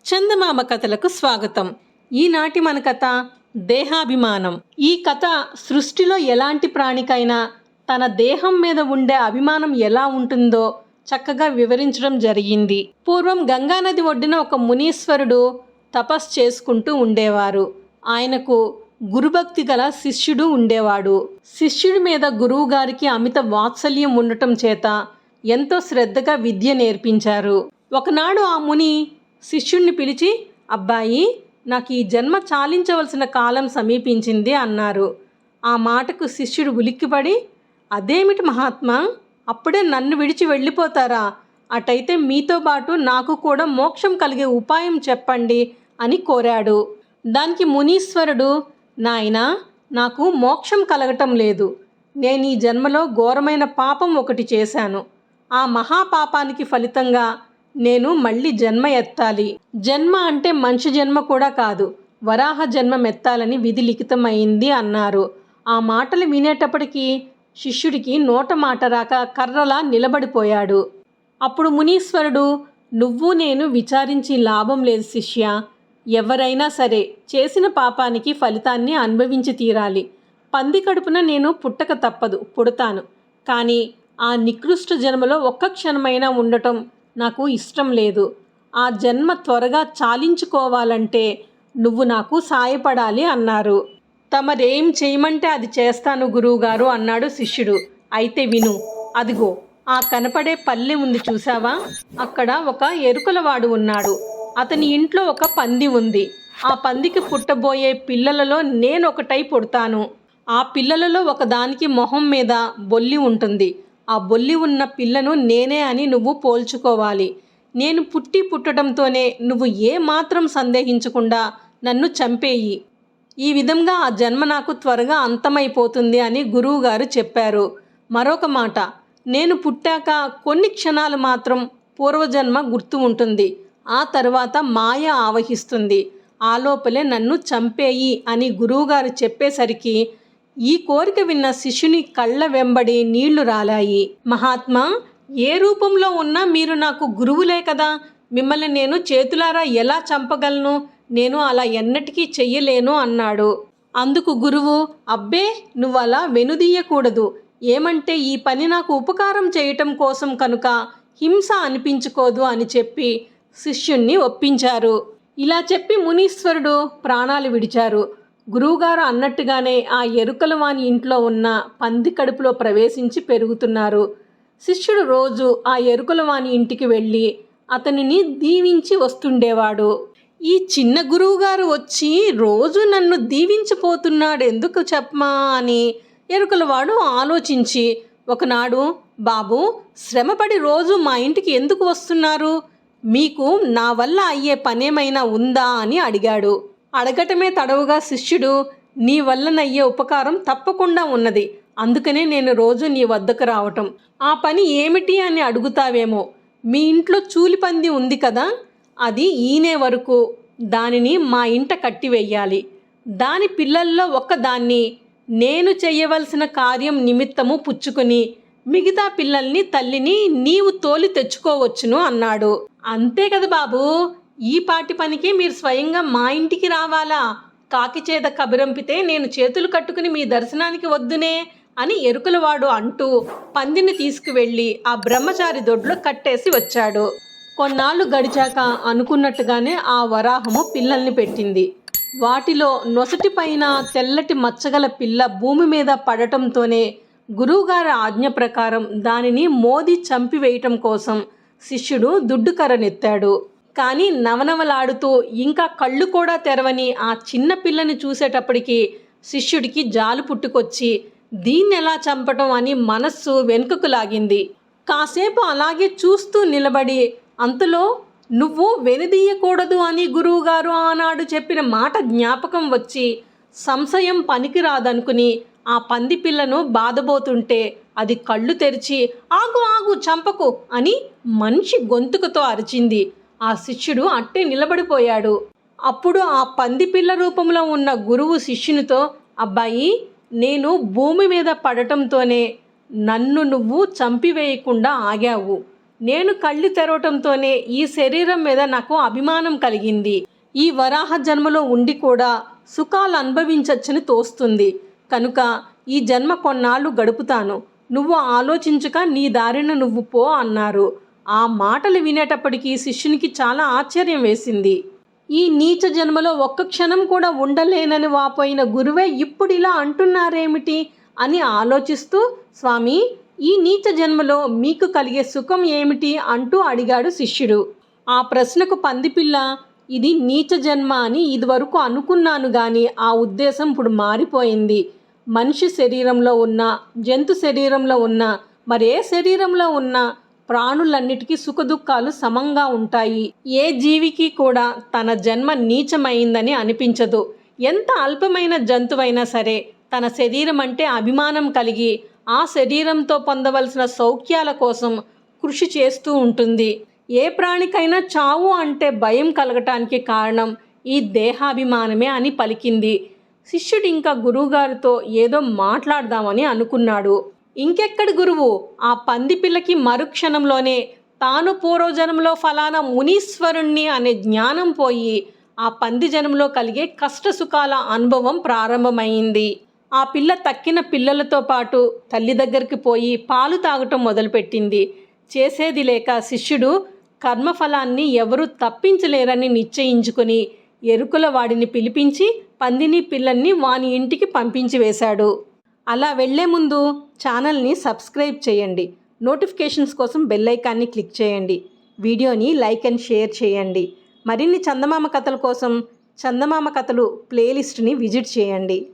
చందమామ కథలకు స్వాగతం. ఈనాటి మన కథ దేహాభిమానం. ఈ కథ సృష్టిలో ఎలాంటి ప్రాణికైనా తన దేహం మీద ఉండే అభిమానం ఎలా ఉంటుందో చక్కగా వివరించడం జరిగింది. పూర్వం గంగానది ఒడ్డున ఒక మునీశ్వరుడు తపస్సు చేసుకుంటూ ఉండేవారు. ఆయనకు గురుభక్తి గల శిష్యుడు ఉండేవాడు. శిష్యుడి మీద గురువు గారికి అమిత వాత్సల్యం ఉండటం చేత ఎంతో శ్రద్ధగా విద్య నేర్పించారు. ఒకనాడు ఆ ముని శిష్యుణ్ణి పిలిచి, అబ్బాయి, నాకు ఈ జన్మ చాలించవలసిన కాలం సమీపించింది అన్నారు. ఆ మాటకు శిష్యుడు ఉలిక్కిపడి, అదేమిటి మహాత్మా, అప్పుడే నన్ను విడిచి వెళ్ళిపోతారా? అటైతే మీతో పాటు నాకు కూడా మోక్షం కలిగే ఉపాయం చెప్పండి అని కోరాడు. దానికి మునీశ్వరుడు, నాయనా, నాకు మోక్షం కలగటం లేదు. నేను ఈ జన్మలో ఘోరమైన పాపం ఒకటి చేశాను. ఆ మహాపాపానికి ఫలితంగా నేను మళ్ళీ జన్మ ఎత్తాలి. జన్మ అంటే మనిషి జన్మ కూడా కాదు, వరాహ జన్మ ఎత్తాలని విధి లిఖితమైంది అన్నారు. ఆ మాటలు వినేటప్పటికీ శిష్యుడికి నోట మాట రాక కర్రలా నిలబడిపోయాడు. అప్పుడు మునీశ్వరుడు, నువ్వు నేను విచారించి లాభం లేదు శిష్య. ఎవరైనా సరే చేసిన పాపానికి ఫలితాన్ని అనుభవించి తీరాలి. పంది కడుపున నేను పుట్టక తప్పదు, పుడతాను. కానీ ఆ నికృష్ట జన్మలో ఒక్క క్షణమైనా ఉండటం నాకు ఇష్టం లేదు. ఆ జన్మ త్వరగా చాలించుకోవాలంటే నువ్వు నాకు సాయపడాలి అన్నారు. తమరేం చేయమంటే అది చేస్తాను గురువుగారు అన్నాడు శిష్యుడు. అయితే విను. అదిగో ఆ కనపడే పల్లె ఉంది చూసావా? అక్కడ ఒక ఎరుకలవాడు ఉన్నాడు. అతని ఇంట్లో ఒక పంది ఉంది. ఆ పందికి పుట్టబోయే పిల్లలలో నేనొకటై పుడతాను. ఆ పిల్లలలో ఒకదానికి మొహం మీద బొల్లి ఉంటుంది. ఆ బొల్లి ఉన్న పిల్లను నేనే అని నువ్వు పోల్చుకోవాలి. నేను పుట్టడంతోనే నువ్వు ఏ మాత్రం సందేహించకుండా నన్ను చంపేయి. ఈ విధంగా ఆ జన్మ నాకు త్వరగా అంతమైపోతుంది అని గురువుగారు చెప్పారు. మరొక మాట, నేను పుట్టాక కొన్ని క్షణాలు మాత్రం పూర్వజన్మ గుర్తు ఉంటుంది. ఆ తర్వాత మాయ ఆవహిస్తుంది. ఆ లోపలే నన్ను చంపేయి అని గురువుగారు చెప్పేసరికి ఈ కోరిక విన్న శిష్యుని కళ్ళ వెంబడి నీళ్లు రాలాయి. మహాత్మా, ఏ రూపంలో ఉన్నా మీరు నాకు గురువులే కదా. మిమ్మల్ని నేను చేతులారా ఎలా చంపగలను? నేను అలా ఎన్నటికీ చెయ్యలేను అన్నాడు. అందుకు గురువు, అబ్బే, నువ్వు అలా వెనుదీయకూడదు. ఏమంటే ఈ పని నాకు ఉపకారం చేయటం కోసం కనుక హింస అనిపించుకోదు అని చెప్పి శిష్యుణ్ణి ఒప్పించారు. ఇలా చెప్పి మునీశ్వరుడు ప్రాణాలు విడిచారు. గురువుగారు అన్నట్టుగానే ఆ ఎరుకల వాని ఇంట్లో ఉన్న పంది కడుపులో ప్రవేశించి పెరుగుతున్నారు. శిష్యుడు రోజు ఆ ఎరుకల వాని ఇంటికి వెళ్ళి అతనిని దీవించి వస్తుండేవాడు. ఈ చిన్న గురువుగారు వచ్చి రోజు నన్ను దీవించిపోతున్నాడు ఎందుకు చెప్పమా అని ఎరుకలవాడు ఆలోచించి ఒకనాడు, బాబు, శ్రమపడి రోజు మా ఇంటికి ఎందుకు వస్తున్నారు? మీకు నా వల్ల అయ్యే పనేమైనా ఉందా అని అడిగాడు. అడగటమే తడవుగా శిష్యుడు, నీ వల్లనయ్యే ఉపకారం తప్పకుండా ఉన్నది. అందుకనే నేను రోజు నీ వద్దకు రావటం. ఆ పని ఏమిటి అని అడుగుతావేమో. మీ ఇంట్లో చూలిపంది ఉంది కదా, అది ఈనే వరకు దానిని మా ఇంట కట్టివేయాలి. దాని పిల్లల్లో ఒక్కదాన్ని నేను చెయ్యవలసిన కార్యం నిమిత్తము పుచ్చుకొని మిగతా పిల్లల్ని తల్లిని నీవు తోలి తెచ్చుకోవచ్చును అన్నాడు. అంతే కదా బాబు, ఈ పాటి పనికి మీరు స్వయంగా మా ఇంటికి రావాలా? కాకి చేత కబురంపితే నేను చేతులు కట్టుకుని మీ దర్శనానికి వద్దునే అని ఎరుకలవాడు అంటూ పందిని తీసుకువెళ్ళి ఆ బ్రహ్మచారి దొడ్లో కట్టేసి వచ్చాడు. కొన్నాళ్ళు గడిచాక అనుకున్నట్టుగానే ఆ వరాహము పిల్లల్ని పెట్టింది. వాటిలో నొసటి పైన తెల్లటి మచ్చగల పిల్ల భూమి మీద పడటంతోనే గురువుగారి ఆజ్ఞ ప్రకారం దానిని మోది చంపివేయటం కోసం శిష్యుడు దుడ్డుకర్రనెత్తాడు. కానీ నవనవలాడుతూ ఇంకా కళ్ళు కూడా తెరవని ఆ చిన్న పిల్లని చూసేటప్పటికి శిష్యుడికి జాలు పుట్టుకొచ్చి దీన్ని ఎలా చంపటం అని మనస్సు వెనుకకు లాగింది. కాసేపు అలాగే చూస్తూ నిలబడి అంతలో, నువ్వు వెనుదీయకూడదు అని గురువుగారు ఆనాడు చెప్పిన మాట జ్ఞాపకం వచ్చి సంశయం పనికిరాదనుకుని ఆ పంది పిల్లను బాధబోతుంటే అది కళ్ళు తెరిచి, ఆగు ఆగు, చంపకు అని మనిషి గొంతుకుతో అరిచింది. ఆ శిష్యుడు అట్టే నిలబడిపోయాడు. అప్పుడు ఆ పంది పిల్ల రూపంలో ఉన్న గురువు శిష్యునితో, అబ్బాయి, నేను భూమి మీద పడటంతోనే నన్ను నువ్వు చంపివేయకుండా ఆగావు. నేను కళ్ళు తెరవటంతోనే ఈ శరీరం మీద నాకు అభిమానం కలిగింది. ఈ వరాహ జన్మలో ఉండి కూడా సుఖాలు అనుభవించచ్చని తోస్తుంది. కనుక ఈ జన్మ కొన్నాళ్ళు గడుపుతాను. నువ్వు ఆలోచించక నీ దారిన నువ్వు పో అన్నారు. ఆ మాటలు వినేటప్పటికీ శిష్యునికి చాలా ఆశ్చర్యం వేసింది. ఈ నీచ జన్మలో ఒక్క క్షణం కూడా ఉండలేనని వాపోయిన గురువే ఇప్పుడు ఇలా అంటున్నారేమిటి అని ఆలోచిస్తూ, స్వామి, ఈ నీచ జన్మలో మీకు కలిగే సుఖం ఏమిటి అంటూ అడిగాడు శిష్యుడు. ఆ ప్రశ్నకు పందిపిల్ల, ఇది నీచ జన్మ అని ఇదివరకు అనుకున్నాను కానీ ఆ ఉద్దేశం ఇప్పుడు మారిపోయింది. మనిషి శరీరంలో ఉన్న, జంతు శరీరంలో ఉన్న, మరే శరీరంలో ఉన్న ప్రాణులన్నిటికీ సుఖదుఖాలు సమంగా ఉంటాయి. ఏ జీవికి కూడా తన జన్మ నీచమైందని అనిపించదు. ఎంత అల్పమైన జంతువైనా సరే తన శరీరం అంటే అభిమానం కలిగి ఆ శరీరంతో పొందవలసిన సౌఖ్యాల కోసం కృషి చేస్తూ ఉంటుంది. ఏ ప్రాణికైనా చావు అంటే భయం కలగటానికి కారణం ఈ దేహాభిమానమే అని పలికింది. శిష్యుడు ఇంకా గురువుగారితో ఏదో మాట్లాడదామని అనుకున్నాడు. ఇంకెక్కడి గురువు, ఆ పందిపిల్లకి మరుక్షణంలోనే తాను పూర్వజన్మలో ఫలానా మునీశ్వరుణ్ణి అనే జ్ఞానం పోయి ఆ పంది జన్మలో కలిగే కష్టసుఖాల అనుభవం ప్రారంభమైంది. ఆ పిల్ల తక్కిన పిల్లలతో పాటు తల్లి దగ్గరికి పోయి పాలు తాగటం మొదలుపెట్టింది. చేసేది లేక శిష్యుడు కర్మఫలాన్ని ఎవరూ తప్పించలేరని నిశ్చయించుకుని ఎరుకుల వాడిని పిలిపించి పందిని పిల్లల్ని వాని ఇంటికి పంపించి వేశాడు. అలా వెళ్లే ముందు ఛానల్ని సబ్స్క్రైబ్ చేయండి. నోటిఫికేషన్స్ కోసం బెల్ ఐకాన్ని క్లిక్ చేయండి. వీడియోని లైక్ అండ్ షేర్ చేయండి. మరిన్ని చందమామ కథల కోసం చందమామ కథలు ప్లేలిస్ట్ని విజిట్ చేయండి.